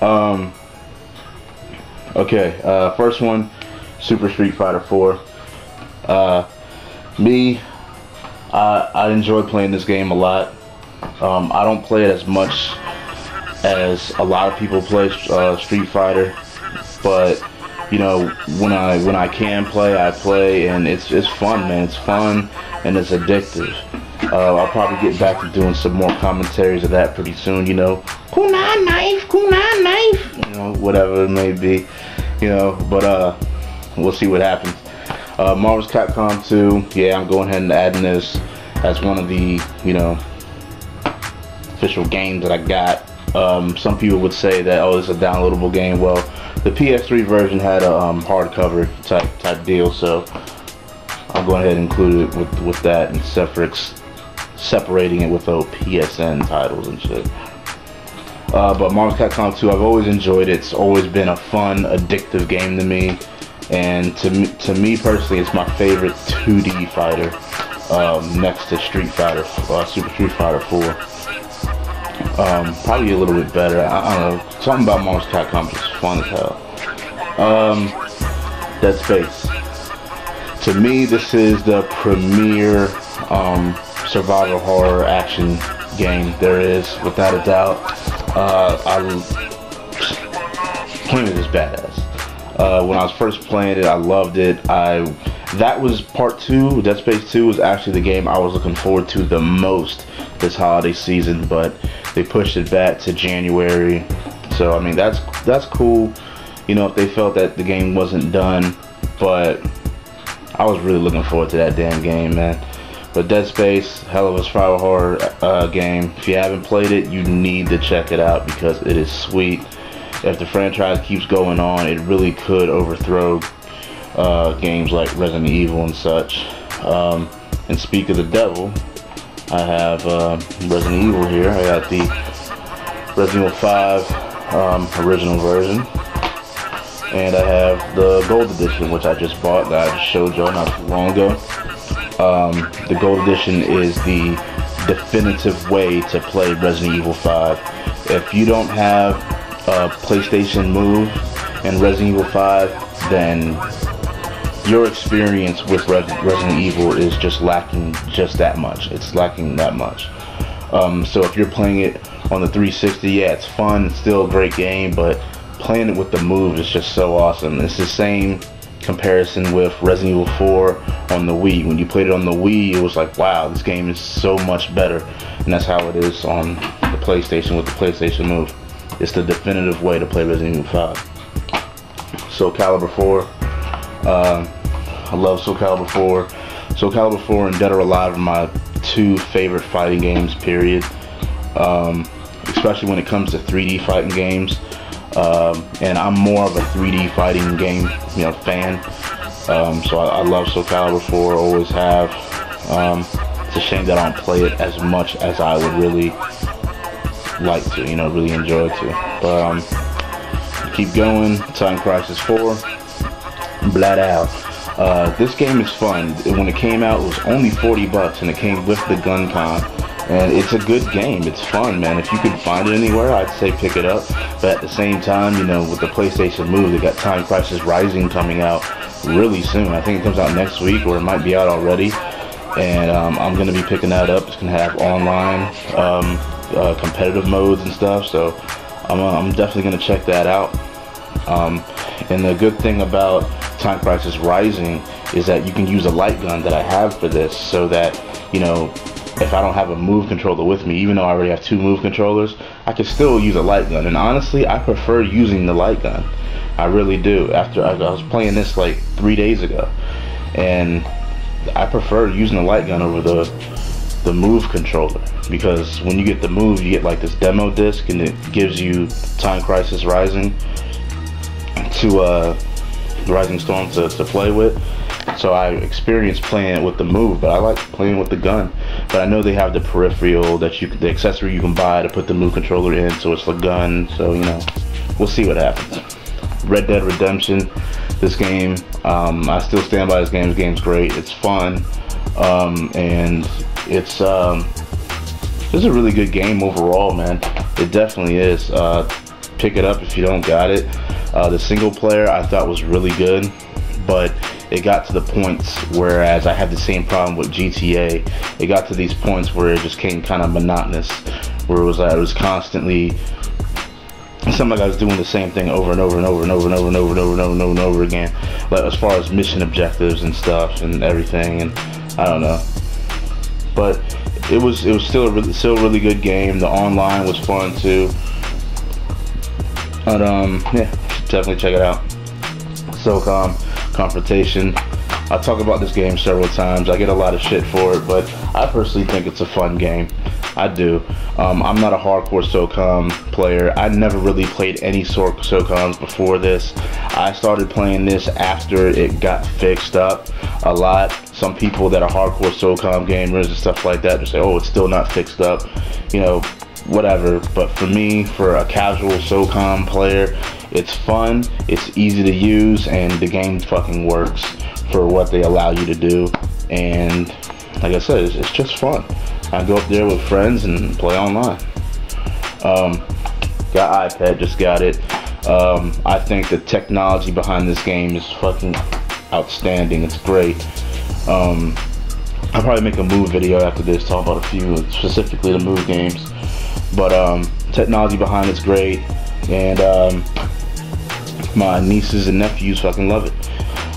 Um, okay, first one, Super Street Fighter 4. Me, I enjoy playing this game a lot. I don't play it as much as a lot of people play Street Fighter, but you know, when I can play, I play, and it's fun, man. It's fun and it's addictive. I'll probably get back to doing some more commentaries of that pretty soon. You know, kunai knife, you know, whatever it may be, you know. But we'll see what happens. Marvel's Capcom 2. Yeah, I'm going ahead and adding this as one of the, you know, official games that I got. Some people would say that, oh, it's a downloadable game. Well, the PS3 version had a hardcover type deal, so I'm going ahead and include it with that, and separating it with the PSN titles and shit. But Marvel's Capcom 2, I've always enjoyed it. It's always been a fun, addictive game to me, and to me personally, it's my favorite 2D fighter, next to Street Fighter, Super Street Fighter 4. Probably a little bit better. I don't know. Something about Marvel's Capcom is fun as hell. Dead Space. To me, this is the premier survival horror action game there is, without a doubt. Game is just badass. When I was first playing it, I loved it. That was part 2. Dead Space 2 was actually the game I was looking forward to the most this holiday season, but they pushed it back to January. So I mean, that's cool, you know, if they felt that the game wasn't done, but I was really looking forward to that damn game, man. But Dead Space, hell of a survival horror game. If you haven't played it, you need to check it out because it is sweet. If the franchise keeps going on, it really could overthrow games like Resident Evil and such. And speak of the devil, I have Resident Evil here. I got the Resident Evil 5 original version, and I have the Gold Edition, which I just bought, that I just showed y'all not too long ago. The Gold Edition is the definitive way to play Resident Evil 5. If you don't have a PlayStation Move and Resident Evil 5, then your experience with Resident Evil is just lacking just that much. It's lacking that much. So if you're playing it on the 360, yeah, it's fun. It's still a great game, but playing it with the Move is just so awesome. It's the same comparison with Resident Evil 4 on the Wii. When you played it on the Wii, it was like, wow, this game is so much better. And that's how it is on the PlayStation with the PlayStation Move. It's the definitive way to play Resident Evil 5. Soul Calibur 4. I love Soul Calibur 4. Soul Calibur 4 and Dead or Alive are my 2 favorite fighting games, period. Especially when it comes to 3D fighting games. And I'm more of a 3D fighting game, you know, fan. So I love Soul Calibur 4, always have. It's a shame that I don't play it as much as I would really like to, you know, really enjoy to. But keep going. Time Crisis 4. Blood Out. This game is fun. When it came out, it was only $40, and it came with the Gun Con. And it's a good game. It's fun, man. If you can find it anywhere, I'd say pick it up. But at the same time, you know, with the PlayStation Move, they got Time Crisis Rising coming out really soon. I think it comes out next week, or it might be out already. And I'm going to be picking that up. It's going to have online competitive modes and stuff. So I'm definitely going to check that out. And the good thing about Time Crisis Rising is that you can use a light gun that I have for this, so that, you know, if I don't have a Move controller with me, even though I already have 2 Move controllers, I can still use a light gun. And honestly, I prefer using the light gun. I really do. After I was playing this like 3 days ago, and I prefer using the light gun over the Move controller, because when you get the Move, you get like this demo disc, and it gives you Time Crisis Rising to Rising Storm to play with. So I experienced playing it with the Move, but I like playing with the gun. But I know they have the peripheral that the accessory you can buy to put the Move controller in, so it's the gun. So, you know, we'll see what happens. Red Dead Redemption, this game, I still stand by this game. This game's great. It's fun, and it's a really good game overall, man. It definitely is. pick it up if you don't got it. The single player I thought was really good, but it got to the points whereas I had the same problem with GTA. It got to these points where it just came kind of monotonous, where it was constantly something like I was doing the same thing over and over and over and over and over and over and over and over and over and over again, like as far as mission objectives and stuff and everything, and I don't know. But it was still a really good game. The online was fun too. But yeah, definitely check it out. SOCOM Confrontation. I talk about this game several times. I get a lot of shit for it, but I personally think it's a fun game. I do. I'm not a hardcore SOCOM player. I never really played any SOCOMs before this. I started playing this after it got fixed up a lot. Some people that are hardcore SOCOM gamers and stuff like that just say, oh, it's still not fixed up, you know, whatever. But for me, for a casual SOCOM player, it's fun, it's easy to use, and the game fucking works for what they allow you to do. And like I said, it's just fun. I go up there with friends and play online. Got iPad, just got it. I think the technology behind this game is fucking outstanding. It's great. I'll probably make a move video after this, talk about a few, specifically the move games. But technology behind it's great, and my nieces and nephews fucking love it.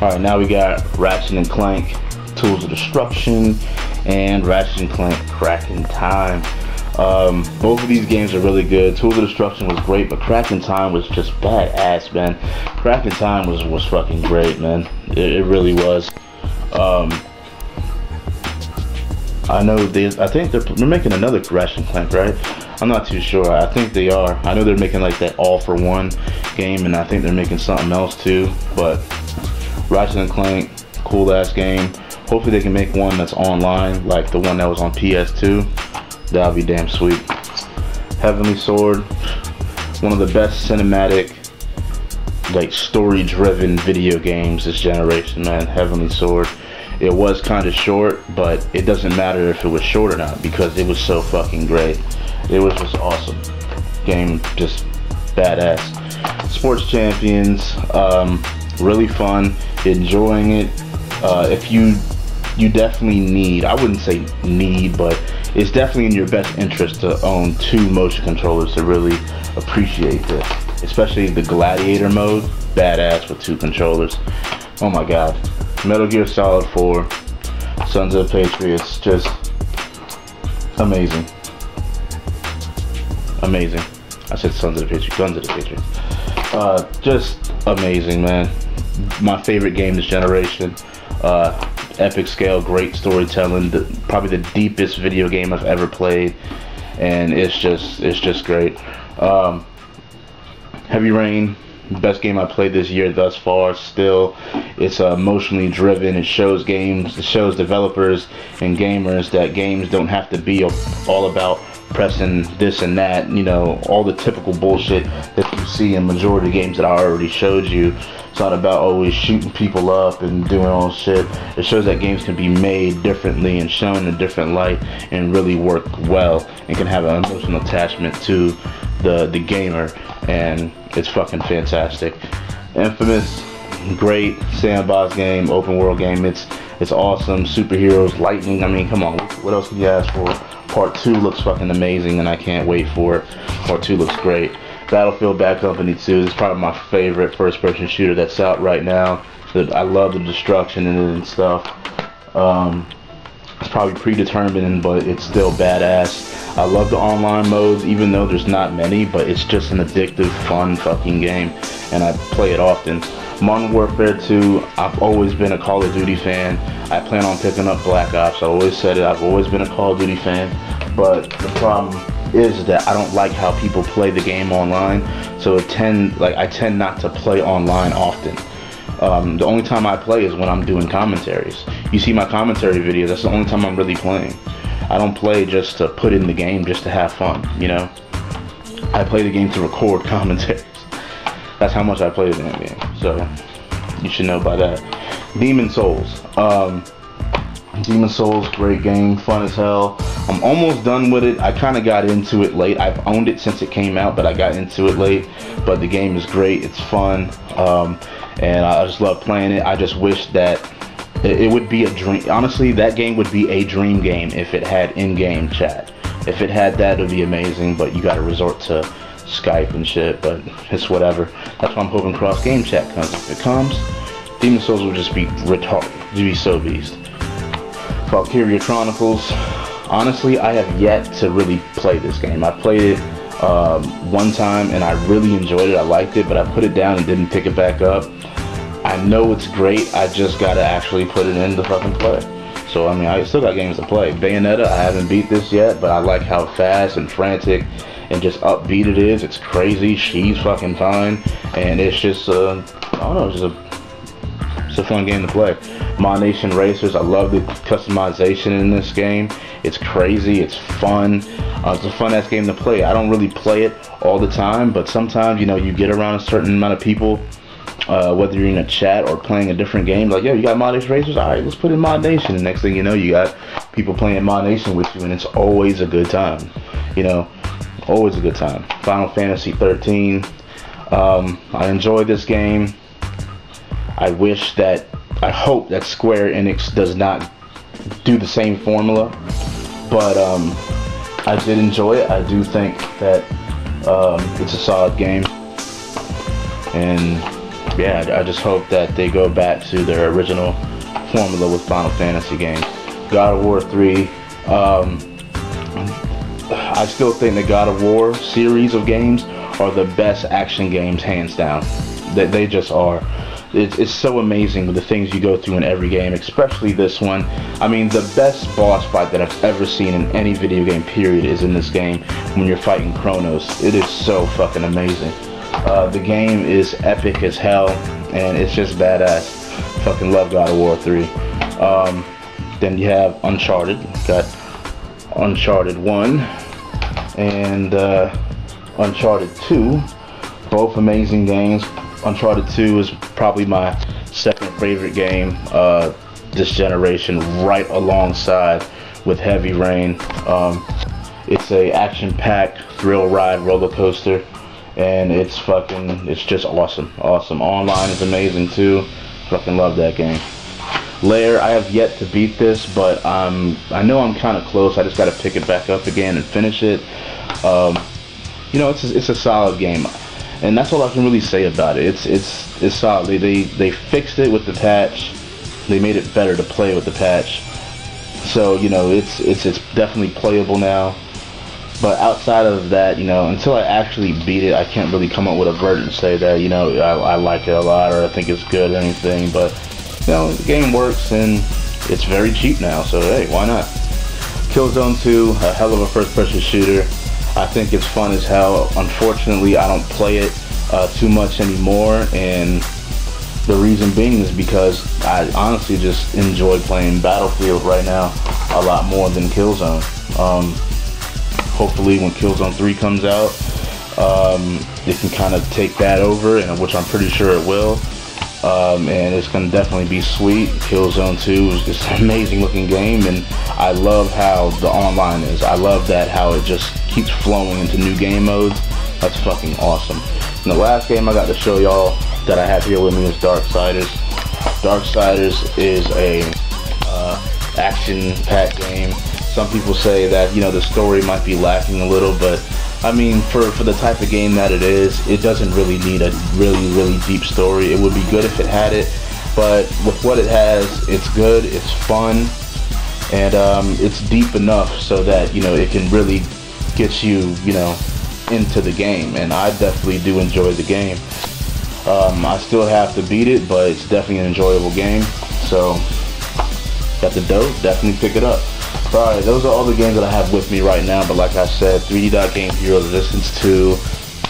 Alright, now we got Ratchet & Clank Tools of Destruction and Ratchet & Clank Cracking Time. Both of these games are really good. Tools of Destruction was great, but Cracking Time was just badass, man. Cracking Time was fucking great, man. It really was. I know I think they're making another Ratchet & Clank, right? I'm not too sure. I think they are. I know they're making like that All for One game, and I think they're making something else too. But Ratchet & Clank, cool ass game. Hopefully they can make one that's online, like the one that was on PS2. That'll be damn sweet. Heavenly Sword, one of the best cinematic, like story-driven video games this generation, man. Heavenly Sword. It was kind of short, but it doesn't matter if it was short or not because it was so fucking great. It was just awesome. Game just badass. Sports Champions, really fun, enjoying it. If you definitely need, I wouldn't say need, but it's definitely in your best interest to own 2 motion controllers to really appreciate this. Especially the Gladiator mode, badass with 2 controllers. Oh my god. Metal Gear Solid 4, Sons of the Patriots, just amazing. Amazing. I said Sons of the Patriots, Guns of the Patriots. Just amazing, man. My favorite game this generation. Epic scale, great storytelling, probably the deepest video game I've ever played, and it's just great. Heavy Rain, best game I played this year thus far. Still, it's emotionally driven. It shows developers and gamers that games don't have to be all about pressing this and that, you know, all the typical bullshit that you see in majority of games that I already showed you. It's not about always shooting people up and doing all shit. It shows that games can be made differently and shown in a different light and really work well and can have an emotional attachment to the gamer, and it's fucking fantastic. Infamous, great sandbox game, open world game. It's awesome. Superheroes, lightning. I mean, come on, what else can you ask for? Part 2 looks fucking amazing, and I can't wait for it. Part 2 looks great. Battlefield Bad Company 2 is probably my favorite first-person shooter that's out right now. I love the destruction in it and stuff. It's probably predetermined, but it's still badass. I love the online modes, even though there's not many, but it's just an addictive, fun fucking game, and I play it often. Modern Warfare 2, I've always been a Call of Duty fan. I plan on picking up Black Ops. I always said it, I've always been a Call of Duty fan, but the problem is that I don't like how people play the game online, so I tend not to play online often. The only time I play is when I'm doing commentaries. You see my commentary videos, that's the only time I'm really playing. I don't play just to put in the game just to have fun, you know? I play the game to record commentaries. That's how much I play the damn game, so you should know by that. Demon Souls. Demon's Souls, great game, fun as hell. I'm almost done with it. I kind of got into it late. I've owned it since it came out, but I got into it late. But the game is great. It's fun, and I just love playing it. I just wish that it would be a dream. Honestly, that game would be a dream game if it had in-game chat. If it had that, it would be amazing. But you got to resort to Skype and shit. But it's whatever. That's why I'm hoping cross-game chat comes. If it comes, Demon's Souls will just be retarded. It'd be so beast. Valkyria Chronicles. Honestly, I have yet to really play this game. I played it one time and I really enjoyed it. I liked it, but I put it down and didn't pick it back up. I know it's great. I just gotta actually put it into fucking play. So I mean, I still got games to play. Bayonetta, I haven't beat this yet, but I like how fast and frantic and just upbeat it is. It's crazy. She's fucking fine, and it's just I don't know, it's a fun game to play. Mod Nation Racers, I love the customization in this game. It's crazy, it's fun. It's a fun ass game to play. I don't really play it all the time, but sometimes, you know, you get around a certain amount of people, whether you're in a chat or playing a different game, like, yo, you got Mod Nation Racers? Alright, let's put in Mod Nation. And next thing you know, you got people playing Mod Nation with you, and it's always a good time. You know, always a good time. Final Fantasy 13. I enjoyed this game. I hope that Square Enix does not do the same formula, but I did enjoy it. I do think that it's a solid game, and yeah, I just hope that they go back to their original formula with Final Fantasy games. God of War 3, I still think the God of War series of games are the best action games, hands down. They just are. It's so amazing with the things you go through in every game, especially this one. I mean, the best boss fight that I've ever seen in any video game, period, is in this game when you're fighting Kronos. It is so fucking amazing. The game is epic as hell, and it's just badass. Fucking love God of War 3. Then you have Uncharted. Got Uncharted 1 and Uncharted 2. Both amazing games. Uncharted 2 is probably my second favorite game this generation, right alongside with Heavy Rain. It's a action-packed thrill ride roller coaster, and it's just awesome. Online is amazing too. Fucking love that game. Lair, I have yet to beat this, but I know I'm kind of close. I just got to pick it back up again and finish it. You know, it's a solid game. And that's all I can really say about it. It's solid. They fixed it with the patch. They made it better to play with the patch. So, you know, it's definitely playable now. But outside of that, you know, until I actually beat it, I can't really come up with a verdict and say that, you know, I like it a lot or I think it's good or anything. But, you know, the game works and it's very cheap now. So, hey, why not? Killzone 2, a hell of a first-person shooter. I think it's fun as hell. Unfortunately, I don't play it too much anymore, and the reason being is because I honestly just enjoy playing Battlefield right now a lot more than Killzone. Hopefully when Killzone 3 comes out, it can kind of take that over, and which I'm pretty sure it will. And it's going to definitely be sweet. Killzone 2 is just an amazing looking game, and I love how the online is. I love that how it just keeps flowing into new game modes. That's fucking awesome. And the last game I got to show y'all that I have here with me is Darksiders. Darksiders is a action-packed game. Some people say that, you know, the story might be lacking a little, but I mean, for the type of game that it is, it doesn't really need a really deep story. It would be good if it had it, but with what it has, it's good, it's fun, and it's deep enough so that, you know, it can really get you, you know, into the game. And I definitely do enjoy the game. I still have to beat it, but it's definitely an enjoyable game. So, got the dough, definitely pick it up. Alright, those are all the games that I have with me right now, but like I said, 3D Dot Game Hero Resistance 2,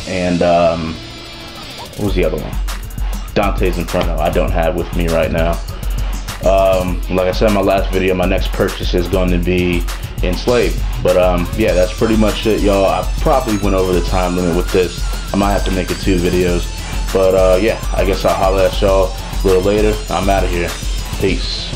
and what was the other one? Dante's Inferno, I don't have with me right now. Like I said in my last video, my next purchase is going to be Enslaved. But yeah, that's pretty much it, y'all. I probably went over the time limit with this. I might have to make it 2 videos. But yeah, I guess I'll holler at y'all a little later. I'm out of here. Peace.